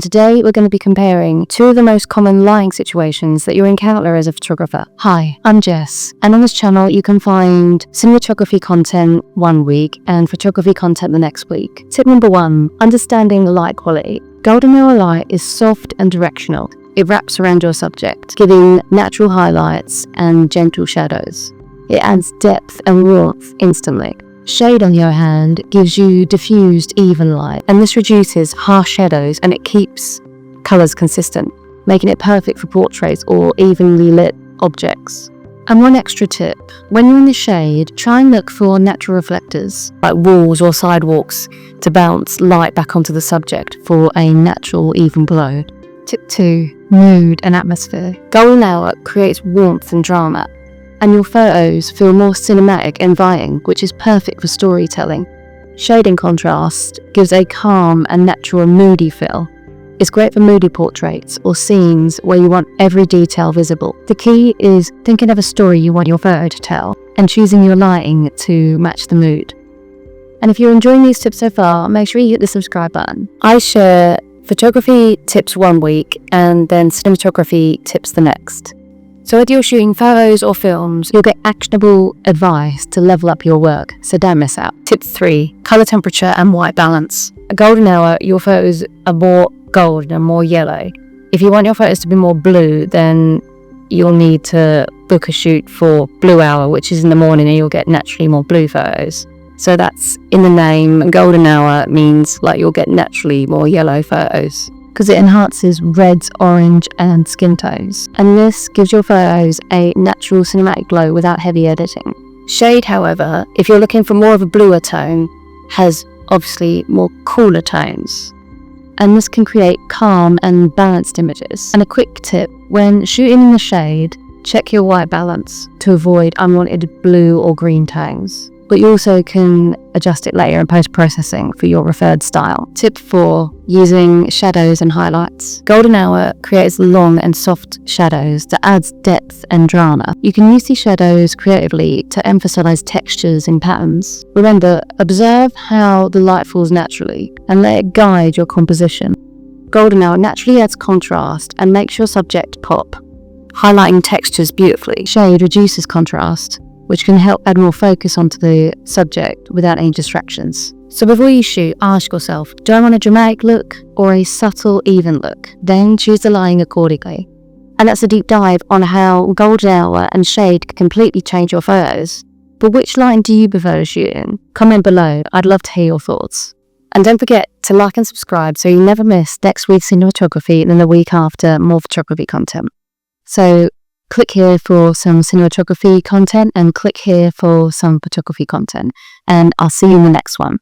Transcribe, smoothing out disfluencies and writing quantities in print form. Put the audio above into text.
Today we're going to be comparing two of the most common lying situations that you'll encounter as a photographer. Hi, I'm Jess, and on this channel you can find cinematography content one week and photography content the next week. Tip number 1, understanding light quality. Golden hour light is soft and directional. It wraps around your subject, giving natural highlights and gentle shadows. It adds depth and warmth instantly. Shade, on the other hand, gives you diffused, even light, and this reduces harsh shadows and it keeps colours consistent, making it perfect for portraits or evenly lit objects. And one extra tip, when you're in the shade, try and look for natural reflectors, like walls or sidewalks, to bounce light back onto the subject for a natural, even glow. Tip 2, mood and atmosphere. Golden hour creates warmth and drama, and your photos feel more cinematic and inviting, which is perfect for storytelling. Shade, in contrast, gives a calm and natural and moody feel. It's great for moody portraits or scenes where you want every detail visible. The key is thinking of a story you want your photo to tell and choosing your lighting to match the mood. And if you're enjoying these tips so far, make sure you hit the subscribe button. I share photography tips one week and then cinematography tips the next. So whether you're shooting photos or films, you'll get actionable advice to level up your work, so don't miss out. Tip 3, colour temperature and white balance. At golden hour, your photos are more gold and more yellow. If you want your photos to be more blue, then you'll need to book a shoot for blue hour, which is in the morning, and you'll get naturally more blue photos. So that's in the name. Golden hour means like you'll get naturally more yellow photos, because it enhances reds, orange and skin tones, and this gives your photos a natural cinematic glow without heavy editing. Shade, however, if you're looking for more of a bluer tone, has obviously more cooler tones, and this can create calm and balanced images. And a quick tip, when shooting in the shade, check your white balance to avoid unwanted blue or green tones, but you also can adjust it later in post-processing for your preferred style. Tip 4, using shadows and highlights. Golden hour creates long and soft shadows that adds depth and drama. You can use these shadows creatively to emphasize textures and patterns. Remember, observe how the light falls naturally and let it guide your composition. Golden hour naturally adds contrast and makes your subject pop, highlighting textures beautifully. Shade reduces contrast, which can help add more focus onto the subject without any distractions. So before you shoot, ask yourself, do I want a dramatic look or a subtle, even look? Then choose the lighting accordingly. And that's a deep dive on how golden hour and shade can completely change your photos. But which lighting do you prefer to shoot in? Comment below, I'd love to hear your thoughts. And don't forget to like and subscribe so you never miss next week's cinematography and then the week after more photography content. So click here for some cinematography content and click here for some photography content, and I'll see you in the next one.